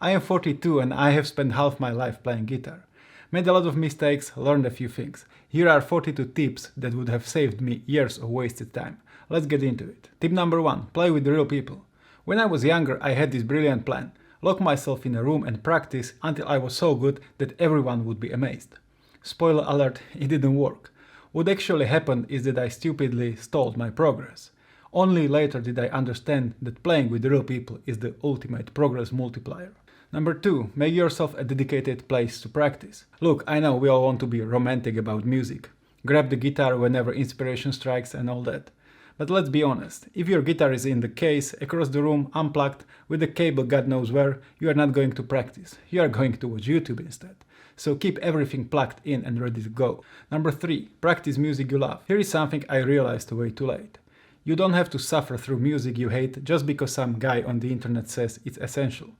I am 42 and I have spent half my life playing guitar. Made a lot of mistakes, learned a few things. Here are 42 tips that would have saved me years of wasted time. Let's get into it. Tip number 1. Play with real people. When I was younger, I had this brilliant plan. Lock myself in a room and practice until I was so good that everyone would be amazed. Spoiler alert, it didn't work. What actually happened is that I stupidly stalled my progress. Only later did I understand that playing with real people is the ultimate progress multiplier. Number 2. Make yourself a dedicated place to practice. Look, I know we all want to be romantic about music. Grab the guitar whenever inspiration strikes and all that. But let's be honest, if your guitar is in the case, across the room, unplugged, with the cable God knows where, you are not going to practice. You are going to watch YouTube instead. So keep everything plugged in and ready to go. Number 3. Practice music you love. Here is something I realized way too late. You don't have to suffer through music you hate just because some guy on the internet says it's essential.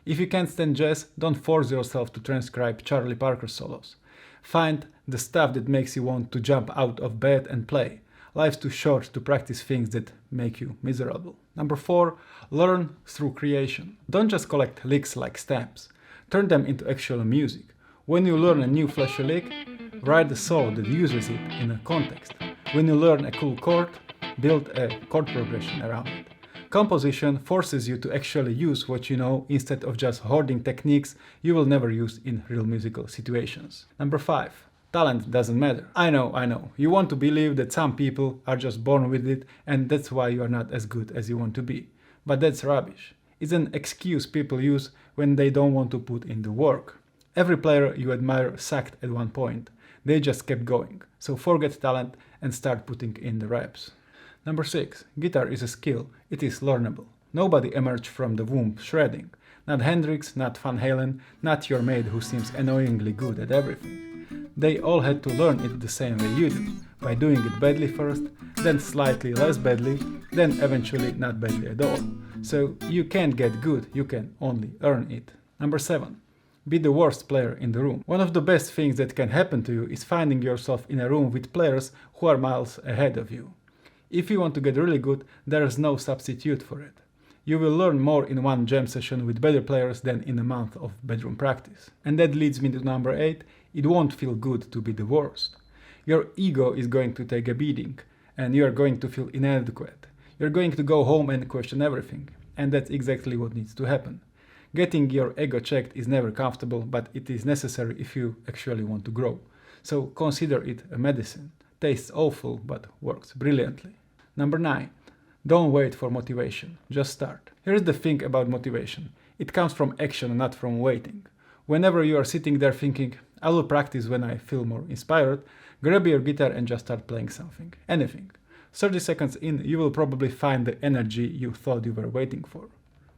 If you can't stand jazz, don't force yourself to transcribe Charlie Parker solos. Find the stuff that makes you want to jump out of bed and play. Life's too short to practice things that make you miserable. Number 4. Learn through creation. Don't just collect licks like stamps. Turn them into actual music. When you learn a new flashy lick, write a solo that uses it in a context. When you learn a cool chord, build a chord progression around it. Composition forces you to actually use what you know instead of just hoarding techniques you will never use in real musical situations. Number 5. Talent doesn't matter. I know. You want to believe that some people are just born with it and that's why you are not as good as you want to be. But that's rubbish. It's an excuse people use when they don't want to put in the work. Every player you admire sucked at one point. They just kept going. So forget talent and start putting in the reps. Number 6. Guitar is a skill. It is learnable. Nobody emerged from the womb shredding. Not Hendrix, not Van Halen, not your maid who seems annoyingly good at everything. They all had to learn it the same way you do, by doing it badly first, then slightly less badly, then eventually not badly at all. So you can't get good, you can only earn it. Number 7. Be the worst player in the room. One of the best things that can happen to you is finding yourself in a room with players who are miles ahead of you. If you want to get really good, there is no substitute for it. You will learn more in one jam session with better players than in a month of bedroom practice. And that leads me to number 8. It won't feel good to be the worst. Your ego is going to take a beating, and you are going to feel inadequate. You're going to go home and question everything. And that's exactly what needs to happen. Getting your ego checked is never comfortable, but it is necessary if you actually want to grow. So consider it a medicine. Tastes awful, but works brilliantly. Number 9. Don't wait for motivation, just start. Here's the thing about motivation. It comes from action, not from waiting. Whenever you are sitting there thinking, I will practice when I feel more inspired, grab your guitar and just start playing something, anything. 30 seconds in, you will probably find the energy you thought you were waiting for.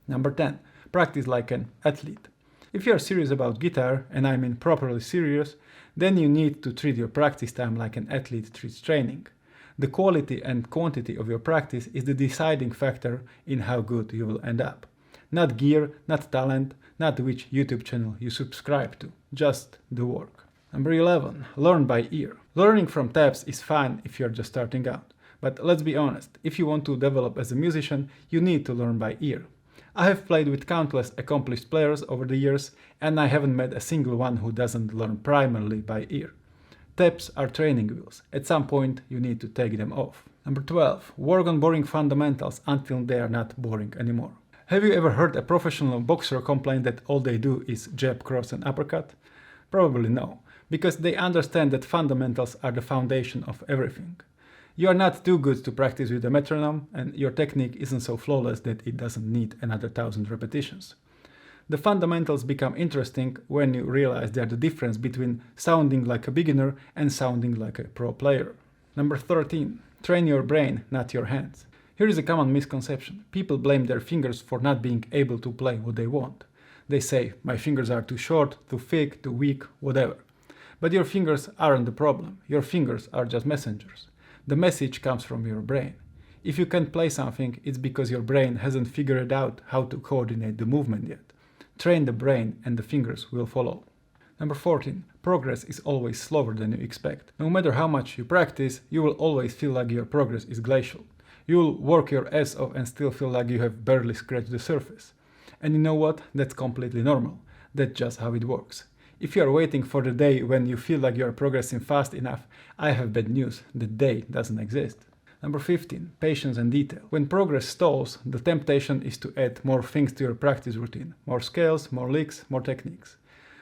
Number 10. Practice like an athlete. If you are serious about guitar, and I mean properly serious, then you need to treat your practice time like an athlete treats training. The quality and quantity of your practice is the deciding factor in how good you will end up. Not gear, not talent, not which YouTube channel you subscribe to, just the work. Number 11. Learn by ear. Learning from tabs is fine if you're just starting out. But let's be honest, if you want to develop as a musician, you need to learn by ear. I have played with countless accomplished players over the years, and I haven't met a single one who doesn't learn primarily by ear. Tabs are training wheels. At some point, you need to take them off. Number 12. Work on boring fundamentals until they are not boring anymore. Have you ever heard a professional boxer complain that all they do is jab, cross and uppercut? Probably no, because they understand that fundamentals are the foundation of everything. You are not too good to practice with a metronome, and your technique isn't so flawless that it doesn't need another 1,000 repetitions. The fundamentals become interesting when you realize they are the difference between sounding like a beginner and sounding like a pro player. Number 13. Train your brain, not your hands. Here is a common misconception. People blame their fingers for not being able to play what they want. They say, my fingers are too short, too thick, too weak, whatever. But your fingers aren't the problem. Your fingers are just messengers. The message comes from your brain. If you can't play something, it's because your brain hasn't figured out how to coordinate the movement yet. Train the brain and the fingers will follow. Number 14. Progress is always slower than you expect. No matter how much you practice, you will always feel like your progress is glacial. You will work your ass off and still feel like you have barely scratched the surface. And you know what? That's completely normal. That's just how it works. If you are waiting for the day when you feel like you are progressing fast enough, I have bad news. The day doesn't exist. Number 15. Patience and detail. When progress stalls, the temptation is to add more things to your practice routine. More scales, more licks, more techniques.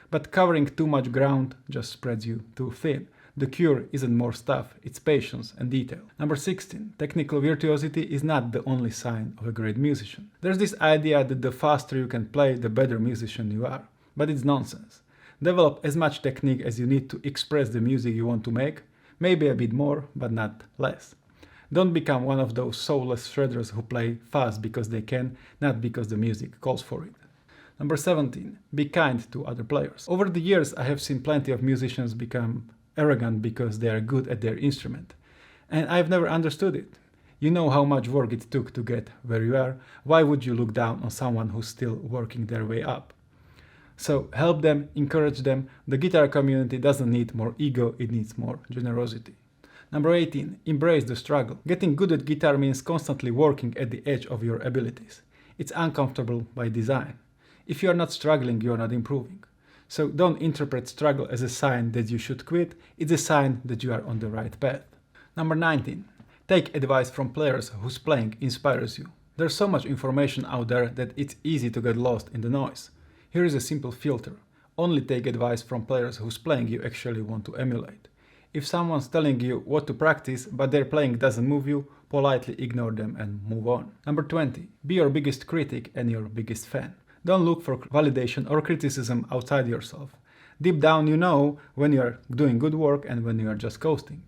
But covering too much ground just spreads you too thin. The cure isn't more stuff, it's patience and detail. Number 16. Technical virtuosity is not the only sign of a great musician. There's this idea that the faster you can play, the better musician you are. But it's nonsense. Develop as much technique as you need to express the music you want to make, maybe a bit more, but not less. Don't become one of those soulless shredders who play fast because they can, not because the music calls for it. Number 17. Be kind to other players. Over the years, I have seen plenty of musicians become arrogant because they are good at their instrument. And I've never understood it. You know how much work it took to get where you are. Why would you look down on someone who's still working their way up? So help them, encourage them. The guitar community doesn't need more ego, it needs more generosity. Number 18. Embrace the struggle. Getting good at guitar means constantly working at the edge of your abilities. It's uncomfortable by design. If you are not struggling, you are not improving. So don't interpret struggle as a sign that you should quit, it's a sign that you are on the right path. Number 19. Take advice from players whose playing inspires you. There's so much information out there that it's easy to get lost in the noise. Here is a simple filter. Only take advice from players whose playing you actually want to emulate. If someone's telling you what to practice but their playing doesn't move you, politely ignore them and move on. Number 20. Be your biggest critic and your biggest fan. Don't look for validation or criticism outside yourself. Deep down you know when you are doing good work and when you are just coasting.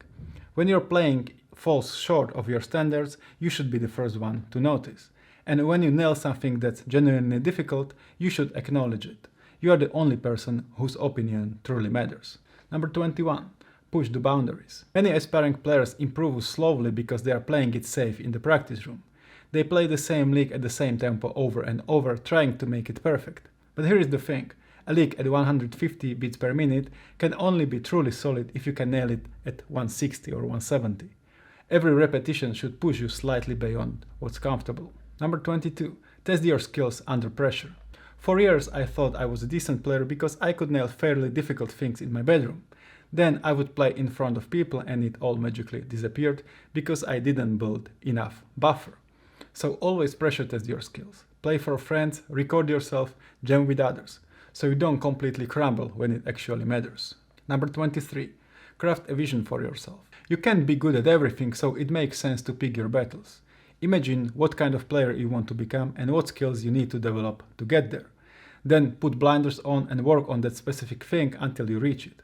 When your playing falls short of your standards, you should be the first one to notice. And when you nail something that's genuinely difficult, you should acknowledge it. You are the only person whose opinion truly matters. Number 21. Push the boundaries. Many aspiring players improve slowly because they are playing it safe in the practice room. They play the same lick at the same tempo over and over, trying to make it perfect. But here is the thing. A lick at 150 beats per minute can only be truly solid if you can nail it at 160 or 170. Every repetition should push you slightly beyond what's comfortable. Number 22. Test your skills under pressure. For years I thought I was a decent player because I could nail fairly difficult things in my bedroom. Then I would play in front of people and it all magically disappeared because I didn't build enough buffer. So always pressure test your skills. Play for friends, record yourself, jam with others, so you don't completely crumble when it actually matters. Number 23. Craft a vision for yourself. You can't be good at everything, so it makes sense to pick your battles. Imagine what kind of player you want to become and what skills you need to develop to get there. Then put blinders on and work on that specific thing until you reach it.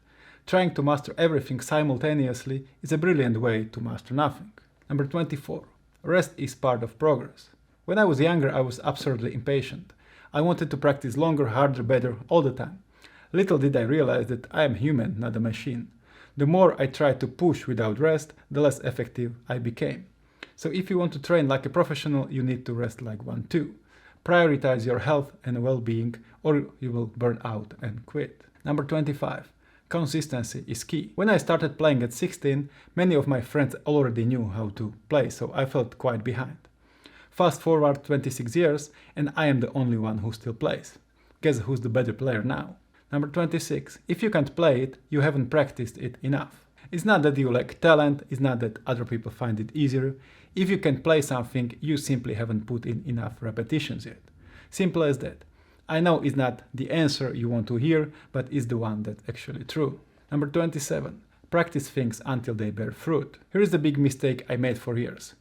Trying to master everything simultaneously is a brilliant way to master nothing. Number 24. Rest is part of progress. When I was younger, I was absurdly impatient. I wanted to practice longer, harder, better all the time. Little did I realize that I am human, not a machine. The more I tried to push without rest, the less effective I became. So if you want to train like a professional, you need to rest like one too. Prioritize your health and well-being or you will burn out and quit. Number 25. Consistency is key. When I started playing at 16, many of my friends already knew how to play, so I felt quite behind. Fast forward 26 years and I am the only one who still plays. Guess who's the better player now? Number 26. If you can't play it, you haven't practiced it enough. It's not that you lack talent, it's not that other people find it easier. If you can play something, you simply haven't put in enough repetitions yet. Simple as that. I know it's not the answer you want to hear, but it's the one that's actually true. Number 27. Practice things until they bear fruit. Here is the big mistake I made for years.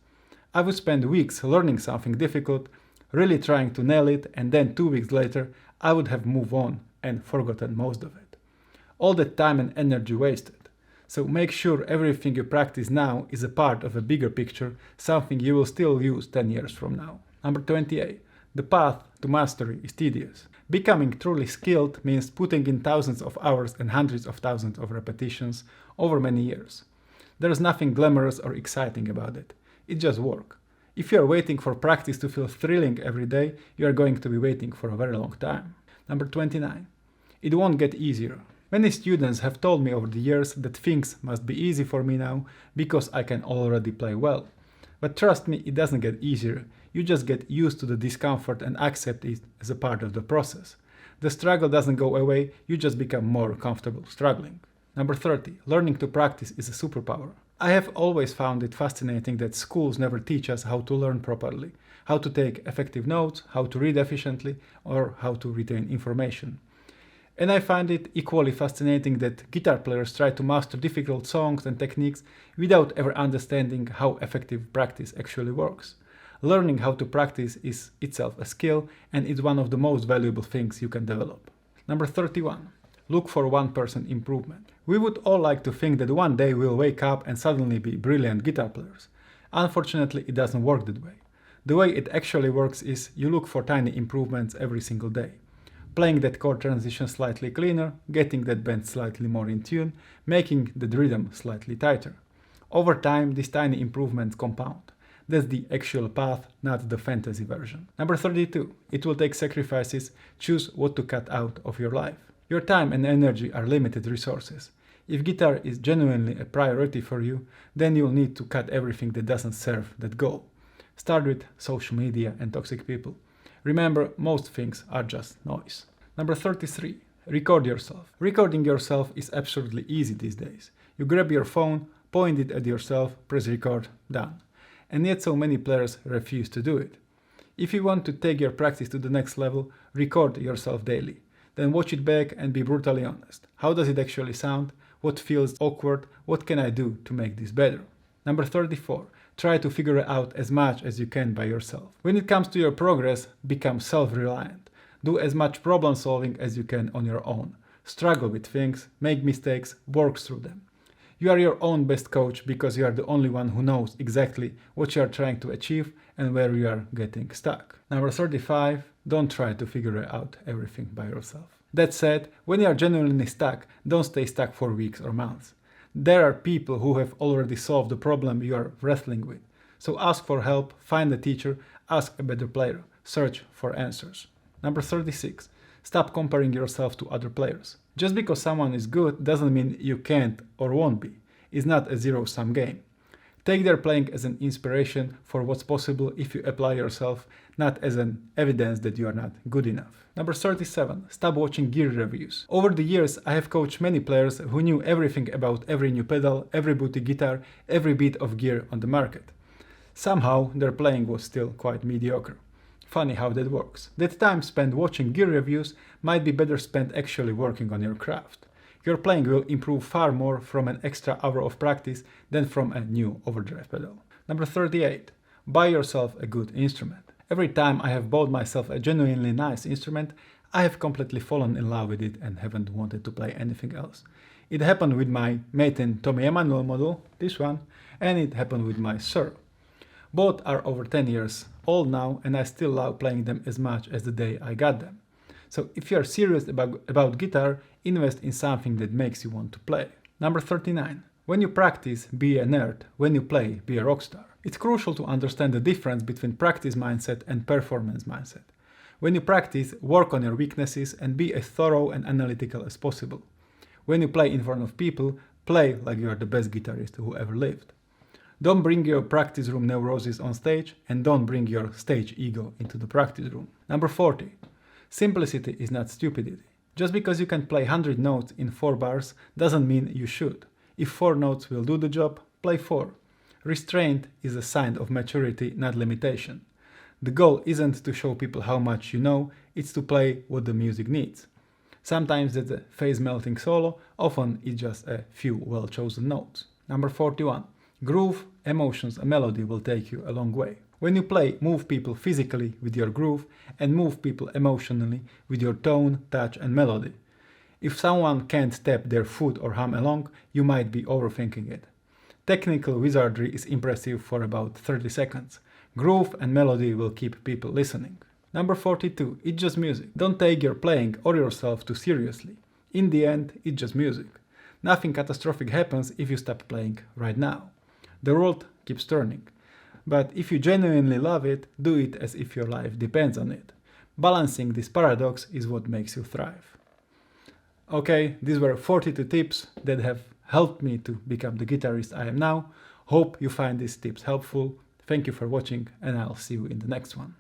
I would spend weeks learning something difficult, really trying to nail it, and then 2 weeks later, I would have moved on and forgotten most of it. All that time and energy wasted. So make sure everything you practice now is a part of a bigger picture, something you will still use 10 years from now. Number 28. The path to mastery is tedious. Becoming truly skilled means putting in thousands of hours and hundreds of thousands of repetitions over many years. There is nothing glamorous or exciting about it. It's just work. If you are waiting for practice to feel thrilling every day, you are going to be waiting for a very long time. Number 29. It won't get easier. Many students have told me over the years that things must be easy for me now because I can already play well. But trust me, it doesn't get easier. You just get used to the discomfort and accept it as a part of the process. The struggle doesn't go away, you just become more comfortable struggling. Number 30. Learning to practice is a superpower. I have always found it fascinating that schools never teach us how to learn properly, how to take effective notes, how to read efficiently, or how to retain information. And I find it equally fascinating that guitar players try to master difficult songs and techniques without ever understanding how effective practice actually works. Learning how to practice is itself a skill, and it's one of the most valuable things you can develop. Number 31. Look for 1% improvement. We would all like to think that one day we'll wake up and suddenly be brilliant guitar players. Unfortunately, it doesn't work that way. The way it actually works is you look for tiny improvements every single day. Playing that chord transition slightly cleaner, getting that bend slightly more in tune, making the rhythm slightly tighter. Over time, these tiny improvements compound. That's the actual path, not the fantasy version. Number 32. It will take sacrifices. Choose what to cut out of your life. Your time and energy are limited resources. If guitar is genuinely a priority for you, then you'll need to cut everything that doesn't serve that goal. Start with social media and toxic people. Remember, most things are just noise. Number 33. Record yourself. Recording yourself is absolutely easy these days. You grab your phone, point it at yourself, press record, done. And yet so many players refuse to do it. If you want to take your practice to the next level, record yourself daily. Then watch it back and be brutally honest. How does it actually sound? What feels awkward? What can I do to make this better? Number 34. Try to figure it out as much as you can by yourself. When it comes to your progress, become self-reliant. Do as much problem solving as you can on your own. Struggle with things, make mistakes, work through them. You are your own best coach because you are the only one who knows exactly what you are trying to achieve and where you are getting stuck. Number 35. Don't try to figure out everything by yourself. That said, when you are genuinely stuck, don't stay stuck for weeks or months. There are people who have already solved the problem you are wrestling with. So ask for help, find a teacher, ask a better player, search for answers. Number 36. Stop comparing yourself to other players. Just because someone is good doesn't mean you can't or won't be. It's not a zero-sum game. Take their playing as an inspiration for what's possible if you apply yourself, not as an evidence that you are not good enough. Number 37. Stop watching gear reviews. Over the years, I have coached many players who knew everything about every new pedal, every boutique guitar, every bit of gear on the market. Somehow, their playing was still quite mediocre. Funny how that works. That time spent watching gear reviews might be better spent actually working on your craft. Your playing will improve far more from an extra hour of practice than from a new overdrive pedal. Number 38. Buy yourself a good instrument. Every time I have bought myself a genuinely nice instrument, I have completely fallen in love with it and haven't wanted to play anything else. It happened with my Maiden Tommy Emmanuel model, this one, and it happened with my Sir. Both are over 10 years old now, and I still love playing them as much as the day I got them. So if you are serious about guitar, invest in something that makes you want to play. Number 39. When you practice, be a nerd. When you play, be a rockstar. It's crucial to understand the difference between practice mindset and performance mindset. When you practice, work on your weaknesses and be as thorough and analytical as possible. When you play in front of people, play like you are the best guitarist who ever lived. Don't bring your practice room neurosis on stage, and don't bring your stage ego into the practice room. Number 40. Simplicity is not stupidity. Just because you can play 100 notes in 4 bars doesn't mean you should. If 4 notes will do the job, play 4. Restraint is a sign of maturity, not limitation. The goal isn't to show people how much you know, it's to play what the music needs. Sometimes that's a face-melting solo, often it's just a few well-chosen notes. Number 41. Groove, emotions, and melody will take you a long way. When you play, move people physically with your groove and move people emotionally with your tone, touch, and melody. If someone can't tap their foot or hum along, you might be overthinking it. Technical wizardry is impressive for about 30 seconds. Groove and melody will keep people listening. Number 42. It's just music. Don't take your playing or yourself too seriously. In the end, it's just music. Nothing catastrophic happens if you stop playing right now. The world keeps turning. But if you genuinely love it, do it as if your life depends on it. Balancing this paradox is what makes you thrive. Okay, these were 42 tips that have helped me to become the guitarist I am now. Hope you find these tips helpful. Thank you for watching, and I'll see you in the next one.